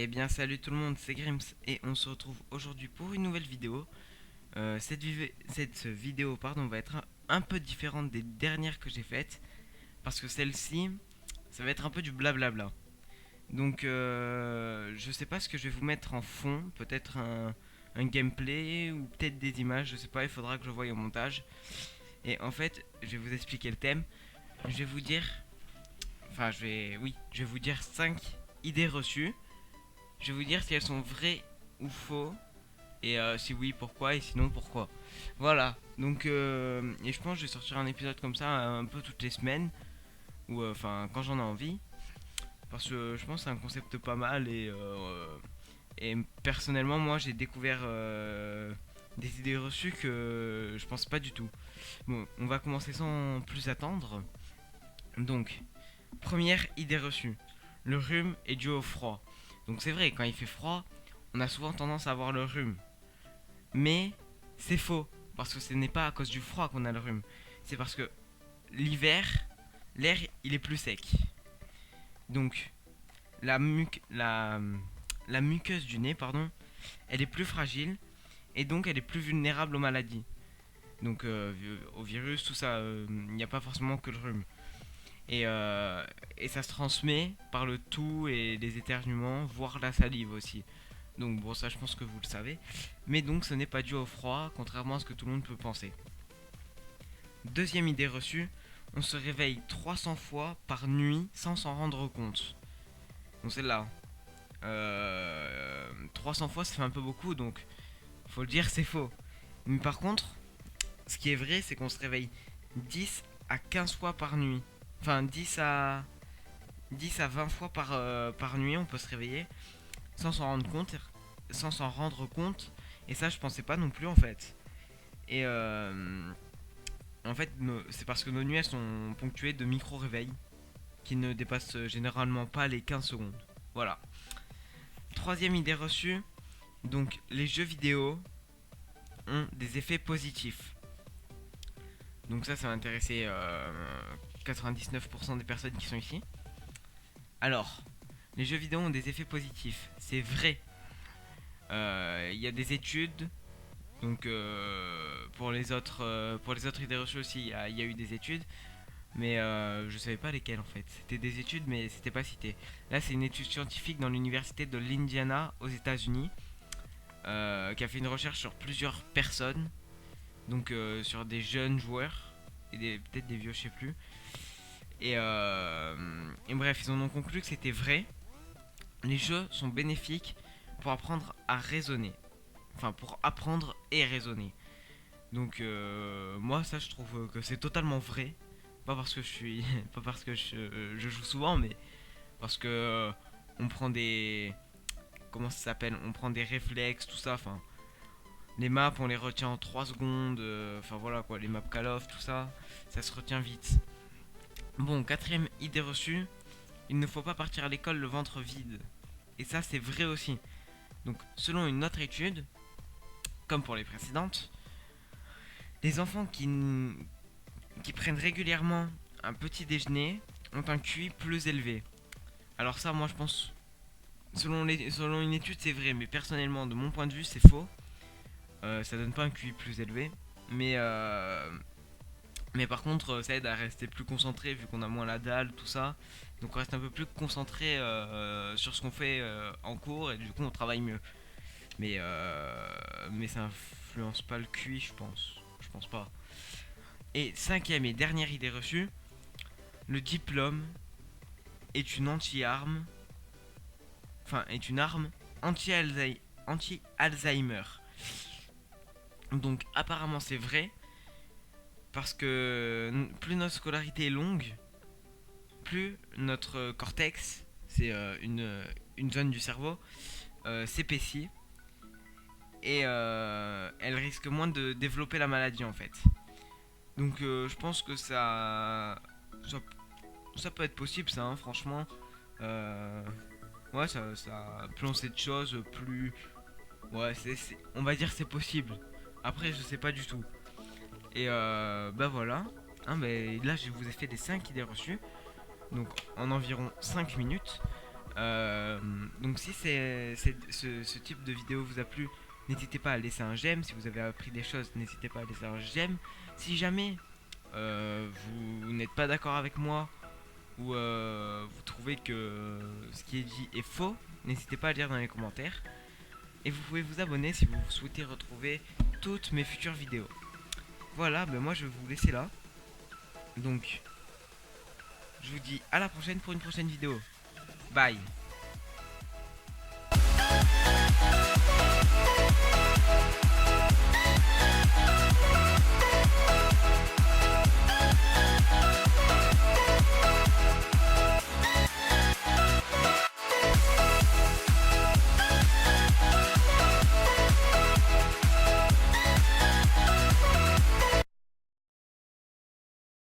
Eh bien salut tout le monde, c'est Grims et on se retrouve aujourd'hui pour une nouvelle vidéo. Cette vidéo va être un peu différente des dernières que j'ai faites parce que celle-ci, ça va être un peu du blablabla. Donc je sais pas ce que je vais vous mettre en fond, peut-être un gameplay ou peut-être des images, je sais pas, il faudra que je voie au montage. Et en fait, je vais vous expliquer le thème. Je vais vous dire, je vais vous dire 5 idées reçues. Je vais vous dire si elles sont vraies ou faux. Et si oui, pourquoi. Et sinon, pourquoi. Voilà. Donc, et je pense que je vais sortir un épisode comme ça un peu toutes les semaines. Ou enfin, quand j'en ai envie. Parce que je pense que c'est un concept pas mal. Et personnellement, moi, j'ai découvert des idées reçues que je pense pas du tout. Bon, on va commencer sans plus attendre. Donc, première idée reçue. Le rhume est dû au froid. Donc c'est vrai, quand il fait froid, on a souvent tendance à avoir le rhume. Mais c'est faux, parce que ce n'est pas à cause du froid qu'on a le rhume. C'est parce que l'hiver, l'air il est plus sec. Donc la, la muqueuse du nez, pardon, elle est plus fragile et donc elle est plus vulnérable aux maladies. Donc au virus, tout ça, il n'y a pas forcément que le rhume. Et, euh, et ça se transmet par le toux et les éternuements, voire la salive aussi. Donc bon, ça je pense que vous le savez. Mais donc ce n'est pas dû au froid, contrairement à ce que tout le monde peut penser. Deuxième idée reçue, on se réveille 300 fois par nuit sans s'en rendre compte. Donc celle-là, 300 fois ça fait un peu beaucoup, donc faut le dire c'est faux. Mais par contre, ce qui est vrai, c'est qu'on se réveille 10 à 15 fois par nuit. Enfin 10 à 20 fois par nuit on peut se réveiller sans s'en rendre compte. Sans s'en rendre compte. Et ça je pensais pas non plus en fait. Et en fait c'est parce que nos nuits elles sont ponctuées de micro-réveils qui ne dépassent généralement pas les 15 secondes. Voilà. Troisième idée reçue. Donc les jeux vidéo ont des effets positifs. Donc ça va intéresser 99% des personnes qui sont ici. Alors, les jeux vidéo ont des effets positifs. C'est vrai. Il y a des études. Donc pour les autres idées reçues aussi, il y a eu des études. Mais je savais pas lesquelles en fait. C'était des études mais c'était pas cité. Là c'est une étude scientifique dans l'université de l'Indiana aux États-Unis qui a fait une recherche sur plusieurs personnes. Donc sur des jeunes joueurs et peut-être des vieux, je sais plus. Et bref, ils en ont conclu que c'était vrai. Les jeux sont bénéfiques pour apprendre à raisonner. Enfin, pour apprendre et raisonner. Donc, moi, ça, je trouve que c'est totalement vrai. Pas parce que je suis. Pas parce que je joue souvent, mais parce que on prend des. Comment ça s'appelle? On prend des réflexes, tout ça. Enfin, les maps, on les retient en 3 secondes. Enfin, voilà quoi, les maps Call of, tout ça. Ça se retient vite. Bon, quatrième idée reçue. Il ne faut pas partir à l'école le ventre vide. Et ça, c'est vrai aussi. Donc, selon une autre étude, comme pour les précédentes, les enfants qui prennent régulièrement un petit déjeuner ont un QI plus élevé. Alors ça, moi, je pense, selon une étude, c'est vrai, mais personnellement, de mon point de vue, c'est faux. Ça donne pas un QI plus élevé, mais mais par contre, ça aide à rester plus concentré vu qu'on a moins la dalle, tout ça. Donc on reste un peu plus concentré sur ce qu'on fait en cours et du coup on travaille mieux. Mais ça influence pas le QI, je pense. Je pense pas. Et cinquième et dernière idée reçue, le diplôme est une anti-arme, enfin est une arme anti-Alzheimer. Donc apparemment c'est vrai, parce que plus notre scolarité est longue, plus notre cortex, c'est une zone du cerveau, s'épaissit et elle risque moins de développer la maladie en fait. Donc je pense que ça peut être possible ça, hein, franchement. Euh, ouais, ça plus on sait de choses, plus... Ouais, on va dire c'est possible. Après, je sais pas du tout. Et bah voilà. Hein, là, je vous ai fait des 5 idées reçues. Donc en environ 5 minutes. Donc si ce type de vidéo vous a plu, n'hésitez pas à laisser un j'aime. Si vous avez appris des choses, n'hésitez pas à laisser un j'aime. Si jamais vous n'êtes pas d'accord avec moi ou vous trouvez que ce qui est dit est faux, n'hésitez pas à le dire dans les commentaires. Et vous pouvez vous abonner si vous souhaitez retrouver toutes mes futures vidéos. Voilà, ben moi je vais vous laisser là. Donc, je vous dis à la prochaine pour une prochaine vidéo. Bye.